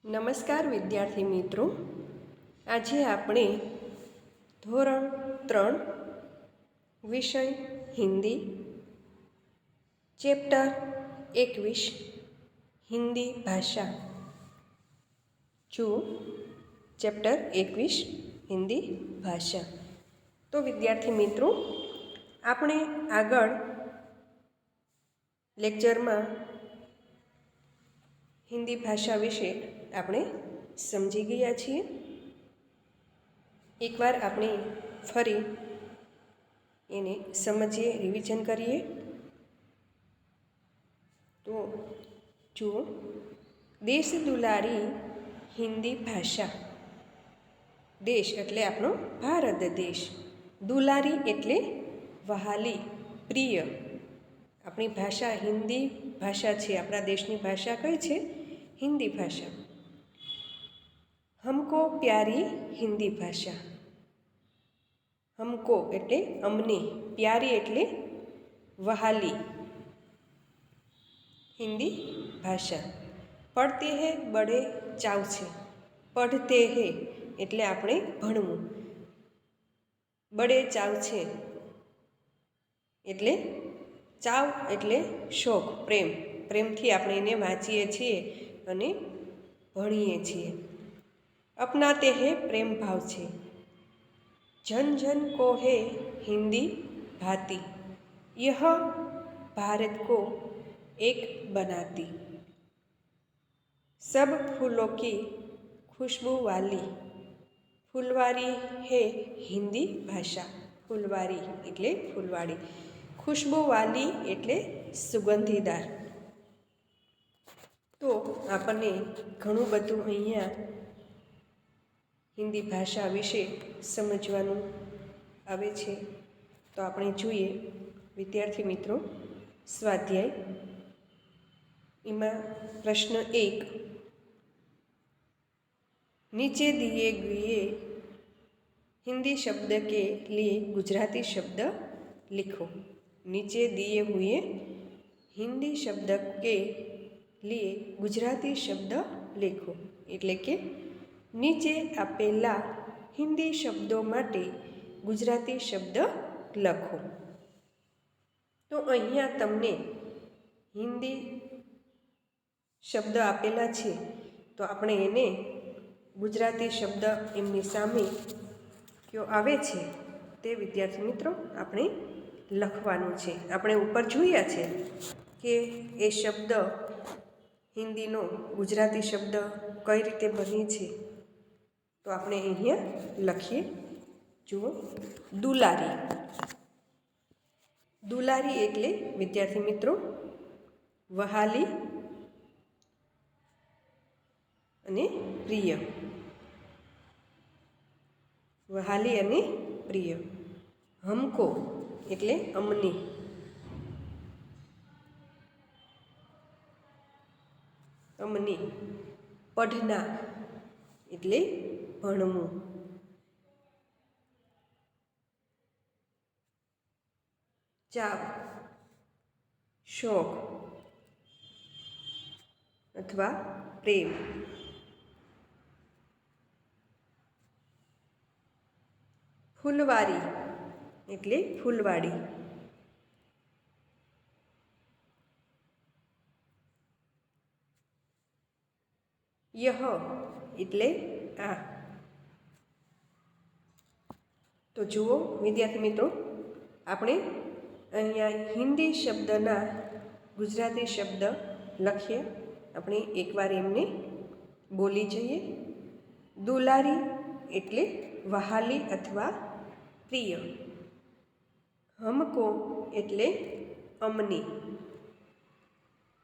નમસ્કાર વિદ્યાર્થી મિત્રો, આજે આપણે ધોરણ 3 વિષય હિન્દી ચેપ્ટર 21 હિન્દી ભાષા ચેપ્ટર 21 હિન્દી ભાષા। તો વિદ્યાર્થી મિત્રો, આપણે આગળ લેક્ચરમાં હિન્દી ભાષા વિશે આપણે સમજી ગયા છીએ। એકવાર આપણે ફરી એને સમજીએ, રિવિઝન કરીએ। તો જુઓ, દેશ દુલારી હિન્દી ભાષા। દેશ એટલે આપણો ભારત દેશ, દુલારી એટલે વહાલી, પ્રિય। આપણી ભાષા હિન્દી ભાષા છે, આપણા દેશની ભાષા કઈ છે? हिंदी भाषा। हमको प्यारी हिंदी भाषा। हमको एटले अमने, प्यारी एटले वहाली हिंदी भाषा। पढ़ते हैं बड़े चाव से। पढ़ते हैं एटले आपणे भणवुं, बड़े चाव छे एटले चाव एटले शोक, प्रेम, प्रेमथी आपणे एने वाँचीए छीए अने भणीए छीए। अपनाते हैं प्रेम भाव छे। जन जन को है हिंदी भाती, यह भारत को एक बनाती। सब फूलों की खुशबू वाली, फुलवारी है हिंदी भाषा। फुलवारी एटले फूलवाड़ी, खुशबू वाली एटले सुगंधीदार। तो आपने घणुं बधुं अहींया हिंदी भाषा विषे समजवानुं आवे छे। तो आपणे जोईए विद्यार्थी मित्रों, स्वाध्याय एमां प्रश्न 1, नीचे दिए गए हिंदी शब्द के लिए गुजराती शब्द लिखो। नीचे दिए हुए हिंदी शब्द के लिए गुजराती शब्द लिखो, एटले के नीचे आपेला हिंदी शब्दों माटे गुजराती शब्द लखो। तो अहींया तमने हिंदी शब्द आपेला छे, तो आपणे एने गुजराती शब्द एमनी सामे क्यो आवे छे ते विद्यार्थी मित्रों आपणे लखवानुं छे। आपणे उपर जोया छे के ए शब्द हिंदीनो गुजराती शब्द कई रीते बने छे, तो आपणे अहींया लखीए। जुओ, दुलारी। दुलारी एटले विद्यार्थी मित्रों वहाली अने प्रिय। वहाली अने प्रिय। हमको एटले अमने। अमने। पढ़ना एटले भणवुं। चाव, शौक अथवा प्रेम। फूलवारी एटले फूलवाड़ी। यह एटले आ। तो जुओ विद्यार्थी मित्रों, आपणे अहींया हिंदी शब्दना गुजराती शब्द लखीए। आपणे एकवार एमने बोली जईए। दुलारी एटले वहाली अथवा प्रिय। हमको एटले अमने।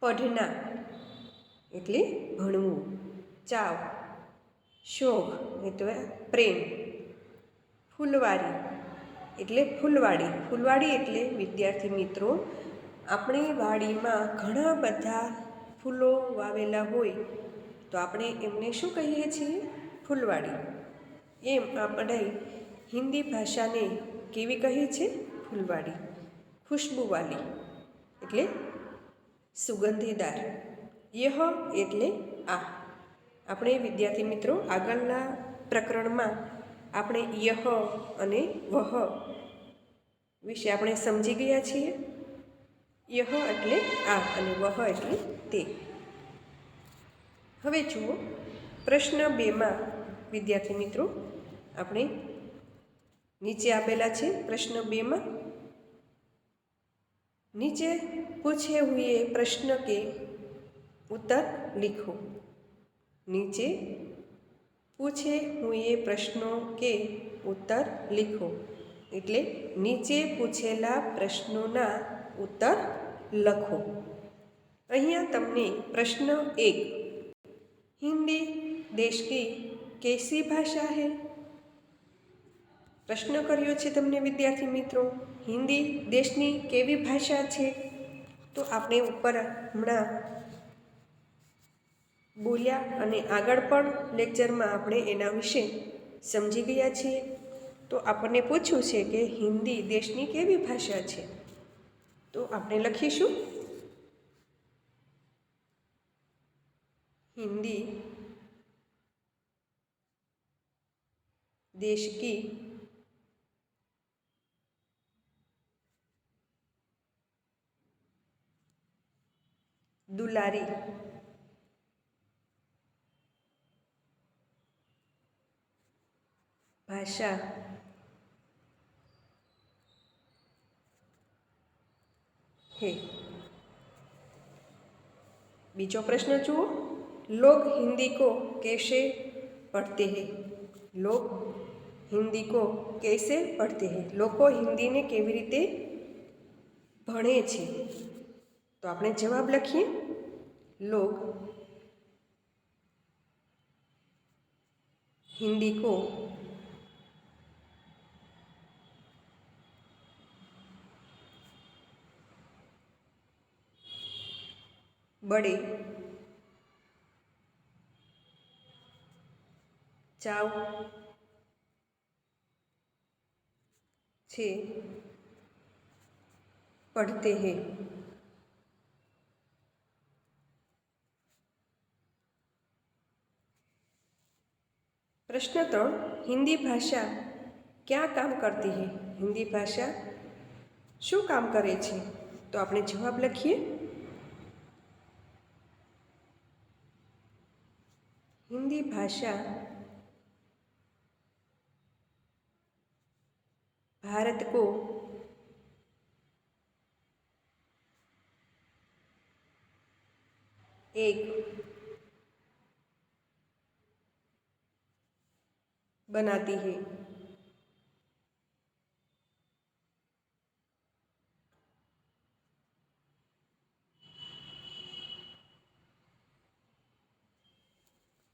पढ़ना एटले भणवुं। चाव, शोक एटले प्रेम। फूलवारी एटले फूलवाड़ी। फूलवाड़ी एटले विद्यार्थी मित्रों आपणी वाड़ीमां घणा बधा फूलो वावेला होय तो आपणे एमने शुं कहीए छीए? फूलवाड़ी। एम आपणे हिंदी भाषाने केवी कहीए छे? फूलवाड़ी। खुशबूवाली एटले सुगंधीदार। यह एटले आ। આપણે વિદ્યાર્થી મિત્રો આગળના પ્રકરણમાં આપણે યહ અને વહ વિશે આપણે સમજી ગયા છીએ. યહ એટલે આ અને વહ એટલે તે. હવે જુઓ પ્રશ્ન 2માં વિદ્યાર્થી મિત્રો આપણે નીચે આપેલા છે. પ્રશ્ન 2માં नीचे पूछे हुए प्रश्न के उत्तर लिखो. नीचे पूछे हुए प्रश्नों के उत्तर लिखो એટલે નીચે પૂછેલા પ્રશ્નોના ઉત્તર લખો. અહીંયા તમને પ્રશ્ન 1 हिंदी देश की कैसी भाषा है પ્રશ્ન કર્યો છે તમને વિદ્યાર્થી મિત્રો. હિન્દી દેશની કેવી ભાષા છે? તો આપણે ઉપર હમણાં બોલ્યા અને આગળ પણ લેક્ચરમાં આપણે એના વિશે સમજી ગયા છીએ. તો આપણને પૂછ્યું છે કે હિન્દી દેશની કેવી ભાષા છે, તો આપણે લખીશું हिंदी देश की दुलारी भाषा है. बीजो प्रश्न जुओ. लोग हिंदी को कैसे पढ़ते हैं? लोग हिंदी को कैसे पढ़ते हैं? लोको हिंदी ने केवी रीते भणे छे? तो आपणे जवाब लखीए. लोग हिंदी को बड़े चाव से पढ़ते हैं. प्रश्न 3 हिंदी भाषा क्या काम करती है? हिंदी भाषा शू काम करे छे? तो आपणे जवाब लखीए. हिंदी भाषा भारत को एक बनाती है.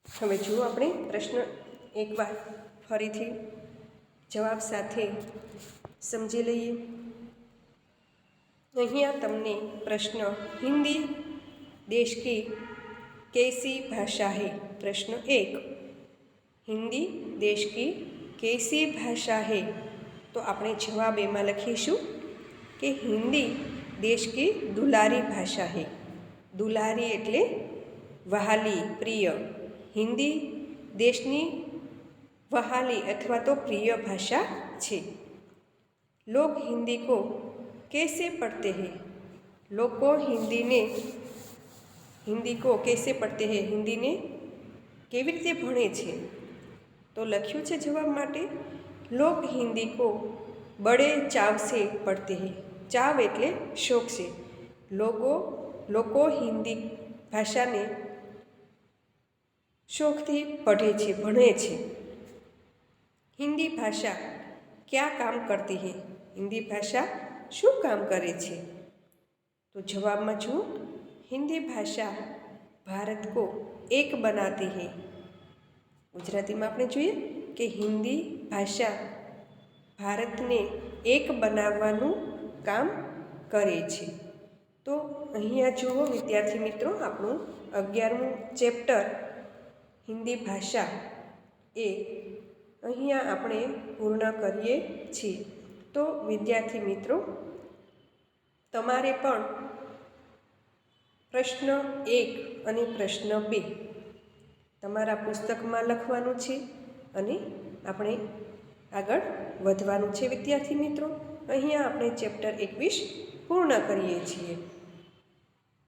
હવે જુઓ આપણે પ્રશ્ન એકવાર ફરીથી જવાબ સાથે સમજી લઈએ. અહીંયા તમને પ્રશ્ન हिंदी देश की कैसी भाषा है? प्रश्न 1 हिंदी देश की कैसी भाषा है? तो આપણે જવાબ એમાં લખીશું કે હિન્દી દેશ की दुलारी भाषा है. दुलारी એટલે વહાલી, પ્રિય. हिंदी देशनी वहाली अथवा तो प्रिय भाषा छे. लोग हिंदी को कैसे पढ़ते हैं? लोको हिंदी को कैसे पढ़ते हैं? हिंदी ने केवी रीते भणे छे? तो लख्युं छे जवाब माटे लोग हिंदी को बड़े चाव से पढ़ते हैं. चाव एटले शौक से. लोको हिंदी भाषा ने शौकथी पढ़े छे, भणे छे. हिंदी भाषा क्या काम करती है? हिंदी भाषा शू काम करे छे? तो जवाब में जुओ हिंदी भाषा भारत को एक बनाती है. गुजराती में आपणे जोईए कि हिंदी भाषा भारत ने एक बनाववानुं काम करे छे. तो अहींया जुओ विद्यार्थी मित्रों आपणुं 11मुं चेप्टर हिंदी भाषा ए अहींया આપણે પૂર્ણ કરીએ છીએ. તો વિદ્યાર્થી મિત્રો તમારે પણ પ્રશ્ન 1 અને પ્રશ્ન 2 તમારા પુસ્તકમાં લખવાનું છે અને આપણે આગળ વધવાનું છે. વિદ્યાર્થી મિત્રો, અહીંયા આપણે ચેપ્ટર 21 પૂર્ણ કરીએ છીએ.